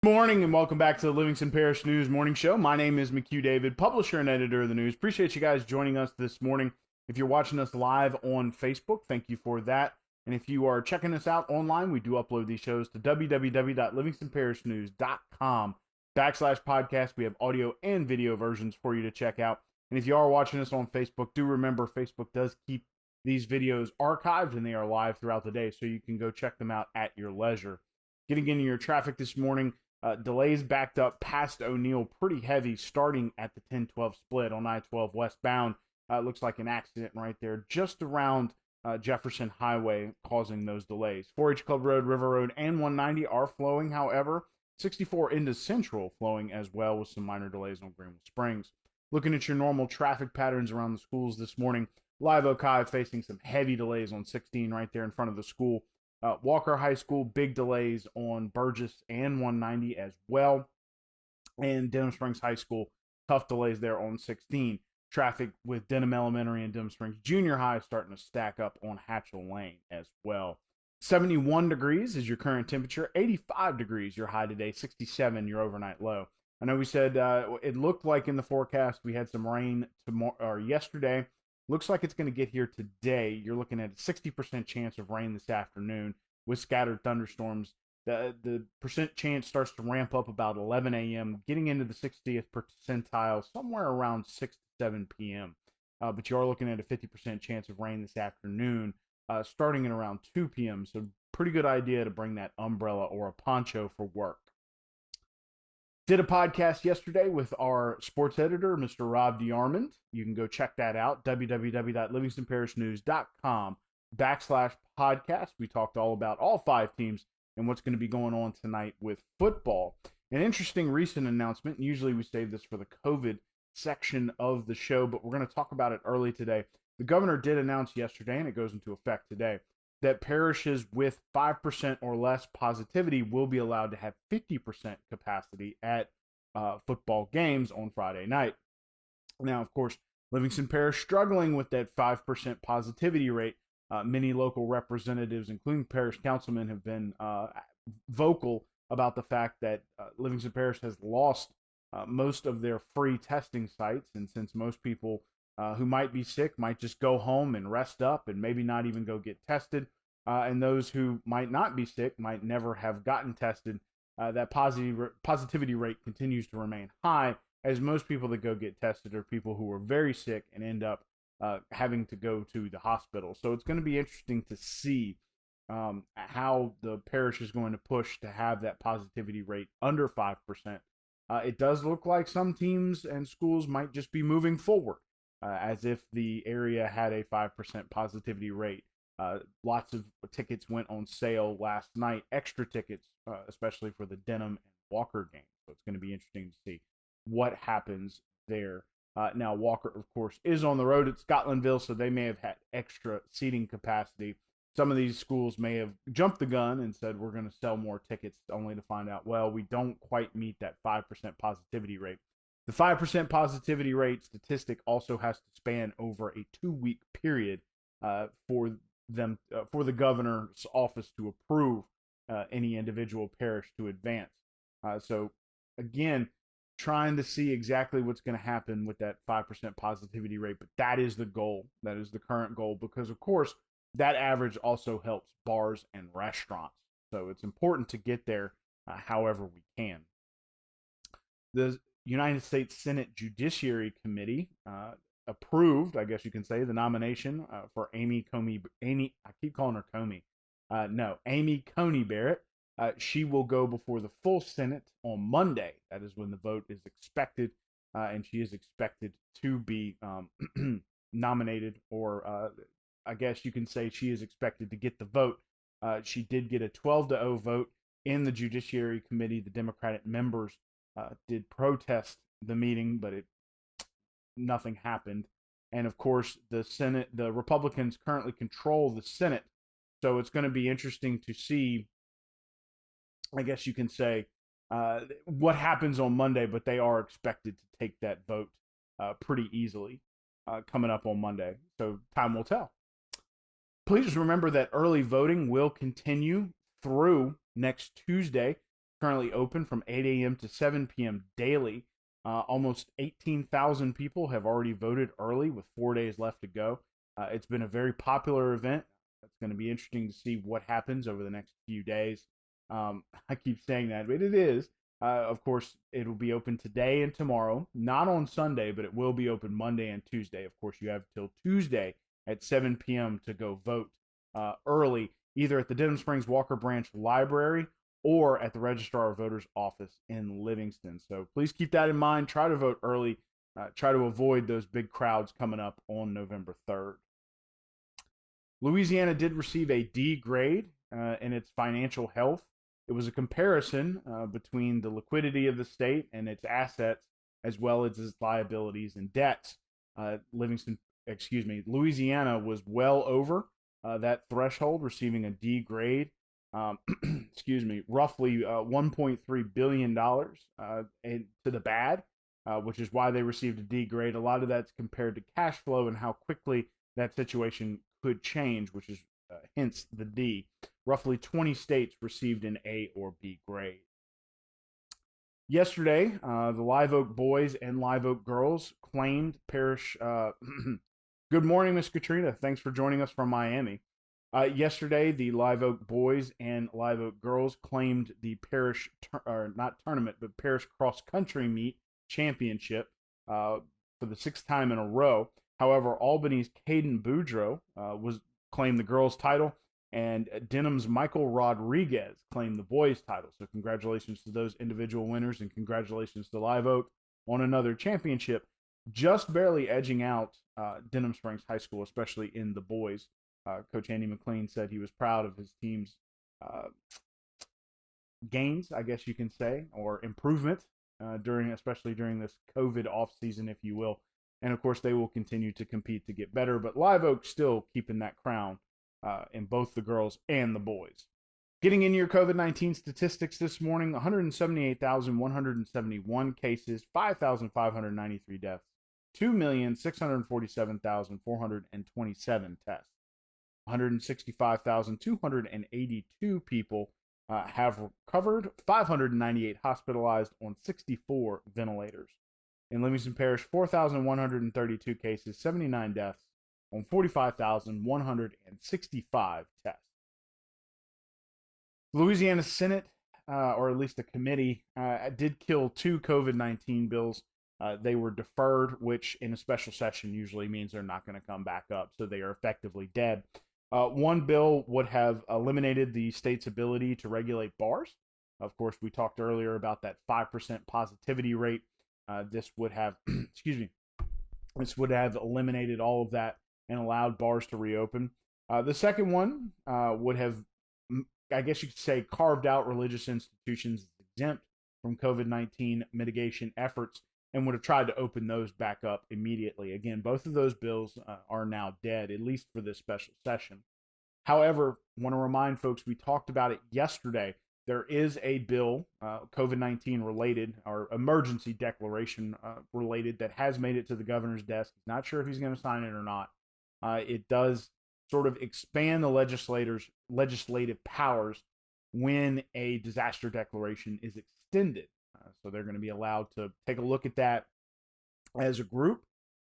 Morning and welcome back to the Livingston Parish News Morning Show. My name is McHugh David, publisher and editor of the news. Appreciate you guys joining us this morning. If you're watching us live on Facebook, thank you for that. And if you are checking us out online, we do upload these shows to www.livingstonparishnews.com/podcast. We have audio and video versions for you to check out. And if you are watching us on Facebook, do remember Facebook does keep these videos archived and they are live throughout the day, so you can go check them out at your leisure. Getting into your traffic this morning, delays backed up past O'Neill pretty heavy starting at the 10-12 split on I-12 westbound. Looks like an accident right there just around Jefferson Highway causing those delays. 4-H Club Road, River Road, and 190 are flowing, however. 64 into Central flowing as well with some minor delays on Greenwood Springs. Looking at your normal traffic patterns around the schools this morning, Live Oak High facing some heavy delays on 16 right there in front of the school. Walker High School, big delays on Burgess and 190 as well. And Denham Springs High School, tough delays there on 16. Traffic with Denham Elementary and Denham Springs Junior High starting to stack up on Hatchell Lane as well. 71 degrees is your current temperature. 85 degrees your high today. 67 your overnight low. I know we said it looked like in the forecast we had some rain tomorrow or yesterday. Looks like it's going to get here today. You're looking at a 60% chance of rain this afternoon with scattered thunderstorms. The percent chance starts to ramp up about 11 a.m., getting into the 60th percentile somewhere around 6 to 7 p.m. But you are looking at a 50% chance of rain this afternoon, starting at around 2 p.m. So pretty good idea to bring that umbrella or a poncho for work. Did a podcast yesterday with our sports editor, Mr. Rob DeArmond. You can go check that out, www.livingstonparishnews.com/podcast. We talked all about all 5 teams and what's going to be going on tonight with football. An interesting recent announcement. Usually we save this for the COVID section of the show, but we're going to talk about it early today. The governor did announce yesterday, and it goes into effect today, that parishes with 5% or less positivity will be allowed to have 50% capacity at football games on Friday night. Now, of course, Livingston Parish struggling with that 5% positivity rate. Many local representatives, including parish councilmen, have been vocal about the fact that Livingston Parish has lost most of their free testing sites. And since most people who might be sick might just go home and rest up and maybe not even go get tested. And those who might not be sick might never have gotten tested. That positivity rate continues to remain high, as most people that go get tested are people who are very sick and end up having to go to the hospital. So it's going to be interesting to see how the parish is going to push to have that positivity rate under 5%. It does look like some teams and schools might just be moving forward as if the area had a 5% positivity rate. Lots of tickets went on sale last night, extra tickets, especially for the Denham and Walker game. So it's going to be interesting to see what happens there. Now, Walker, of course, is on the road at Scotlandville, so they may have had extra seating capacity. Some of these schools may have jumped the gun and said, we're going to sell more tickets, only to find out, well, we don't quite meet that 5% positivity rate. The 5% positivity rate statistic also has to span over a 2-week period for the governor's office to approve any individual parish to advance. So again, trying to see exactly what's going to happen with that 5% positivity rate, but that is the goal. That is the current goal because, of course, that average also helps bars and restaurants. So it's important to get there however we can. The United States Senate Judiciary Committee approved, I guess you can say, the nomination for Amy, I keep calling her Comey. Amy Coney Barrett. She will go before the full Senate on Monday. That is when the vote is expected, and she is expected to be nominated, or I guess you can say she is expected to get the vote. She did get a 12-0 vote in the Judiciary Committee. The Democratic members did protest the meeting, but nothing happened. And of course, the Republicans currently control the Senate, so it's going to be interesting to see, I guess you can say, what happens on Monday, but they are expected to take that vote pretty easily coming up on Monday. So time will tell. Please remember that early voting will continue through next Tuesday. currently open from 8 a.m. to 7 p.m. daily. Almost 18,000 people have already voted early with 4 days left to go. It's been a very popular event. It's going to be interesting to see what happens over the next few days. I keep saying that, but it is. Of course, it'll be open today and tomorrow, not on Sunday, but it will be open Monday and Tuesday. Of course, you have till Tuesday at 7 p.m. to go vote early, either at the Denham Springs Walker Branch Library or at the Registrar of Voters office in Livingston. So please keep that in mind. Try to vote early. Try to avoid those big crowds coming up on November 3rd. Louisiana did receive a D grade in its financial health. It was a comparison between the liquidity of the state and its assets, as well as its liabilities and debts. Louisiana was well over that threshold, receiving a D grade. Roughly $1.3 billion to the bad, which is why they received a D grade. A lot of that's compared to cash flow and how quickly that situation could change, which is hence the D. Roughly 20 states received an A or B grade. Yesterday, the Live Oak boys and Live Oak girls claimed parish. Good morning, Miss Katrina. Thanks for joining us from Miami. Yesterday, the Live Oak boys and Live Oak girls claimed the parish, parish cross-country meet championship for the 6th time in a row. However, Albany's Caden Boudreaux claimed the girls' title, and Denham's Michael Rodriguez claimed the boys' title. So congratulations to those individual winners, and congratulations to Live Oak on another championship, just barely edging out Denham Springs High School, especially in the boys. Coach Andy McLean said he was proud of his team's gains, I guess you can say, or improvement especially during this COVID off season, if you will. And of course, they will continue to compete to get better. But Live Oak still keeping that crown in both the girls and the boys. Getting into your COVID-19 statistics this morning: 178,171 cases, 5,593 deaths, 2,647,427 tests. 165,282 people have recovered, 598 hospitalized on 64 ventilators. In Livingston Parish, 4,132 cases, 79 deaths on 45,165 tests. Louisiana Senate, or at least a committee, did kill 2 COVID-19 bills. They were deferred, which in a special session usually means they're not going to come back up, so they are effectively dead. One bill would have eliminated the state's ability to regulate bars. Of course, we talked earlier about that 5% positivity rate. This would have, this would have eliminated all of that and allowed bars to reopen. The second one would have, I guess you could say, carved out religious institutions exempt from COVID-19 mitigation efforts and would have tried to open those back up immediately. Again, both of those bills are now dead, at least for this special session. However, I want to remind folks, we talked about it yesterday. There is a bill, COVID-19 related, or emergency declaration related, that has made it to the governor's desk. He's not sure if he's going to sign it or not. It does sort of expand the legislative powers when a disaster declaration is extended. So they're going to be allowed to take a look at that as a group,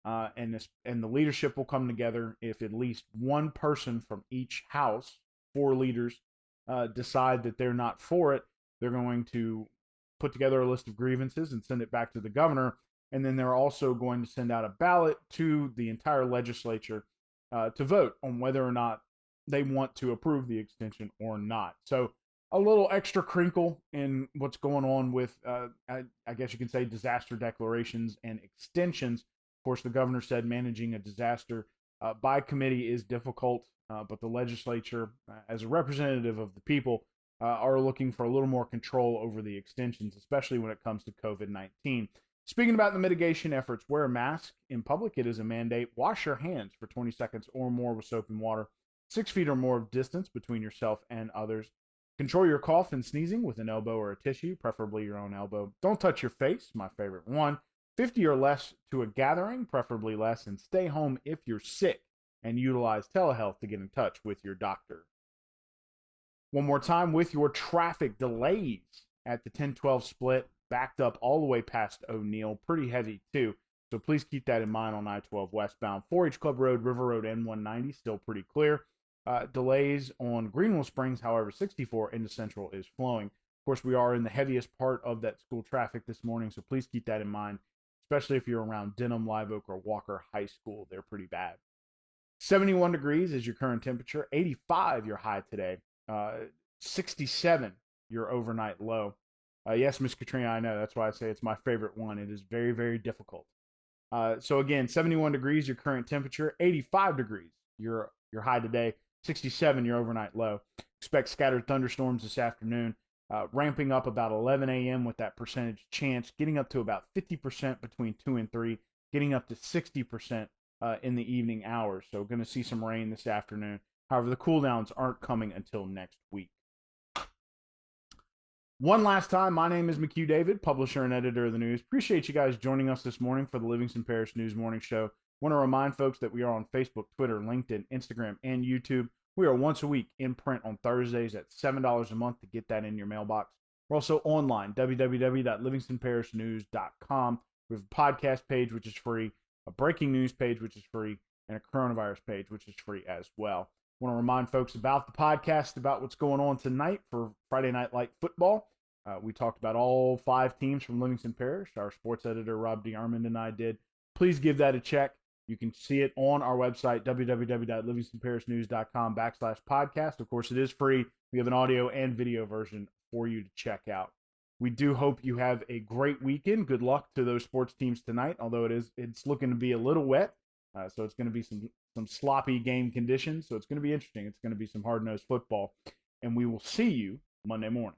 and the leadership will come together if at least one person from each house, 4 leaders, decide that they're not for it. They're going to put together a list of grievances and send it back to the governor, and then they're also going to send out a ballot to the entire legislature to vote on whether or not they want to approve the extension or not. So a little extra crinkle in what's going on with, I guess you can say, disaster declarations and extensions. Of course, the governor said managing a disaster by committee is difficult, but the legislature, as a representative of the people, are looking for a little more control over the extensions, especially when it comes to COVID-19. Speaking about the mitigation efforts, wear a mask in public. It is a mandate. Wash your hands for 20 seconds or more with soap and water. 6 feet or more of distance between yourself and others. Control your cough and sneezing with an elbow or a tissue, preferably your own elbow. Don't touch your face, my favorite one. 50 or less to a gathering, preferably less, and stay home if you're sick, and utilize telehealth to get in touch with your doctor. One more time, with your traffic delays at the 10-12 split, backed up all the way past O'Neill. Pretty heavy, too. So please keep that in mind on I-12 westbound. 4H Club Road, River Road, N190, still pretty clear. Delays on Greenville Springs, however, 64 into Central is flowing. Of course, we are in the heaviest part of that school traffic this morning, so please keep that in mind, especially if you're around Denham, Live Oak, or Walker High School. They're pretty bad. 71 degrees is your current temperature. 85 your high today. 67 your overnight low. Yes, Miss Katrina, I know. That's why I say it's my favorite one. It is very, very difficult. So again, 71 degrees your current temperature. 85 degrees your high today. 67 your overnight low. Expect scattered thunderstorms this afternoon. Ramping up about 11 a.m. with that percentage chance, getting up to about 50% between 2 and 3, getting up to 60% in the evening hours. So going to see some rain this afternoon. However, the cool downs aren't coming until next week. One last time, my name is McHugh David, publisher and editor of the news. Appreciate you guys joining us this morning for the Livingston Parish News Morning Show. Want to remind folks that we are on Facebook, Twitter, LinkedIn, Instagram, and YouTube. We are once a week in print on Thursdays at $7 a month to get that in your mailbox. We're also online, www.livingstonparishnews.com. We have a podcast page, which is free, a breaking news page, which is free, and a coronavirus page, which is free as well. I want to remind folks about the podcast, about what's going on tonight for Friday Night Light Football. We talked about all 5 teams from Livingston Parish. Our sports editor, Rob DeArmond, and I did. Please give that a check. You can see it on our website, www.livingstonparishnews.com/podcast. Of course, it is free. We have an audio and video version for you to check out. We do hope you have a great weekend. Good luck to those sports teams tonight, although it's looking to be a little wet. So it's going to be some sloppy game conditions. So it's going to be interesting. It's going to be some hard-nosed football. And we will see you Monday morning.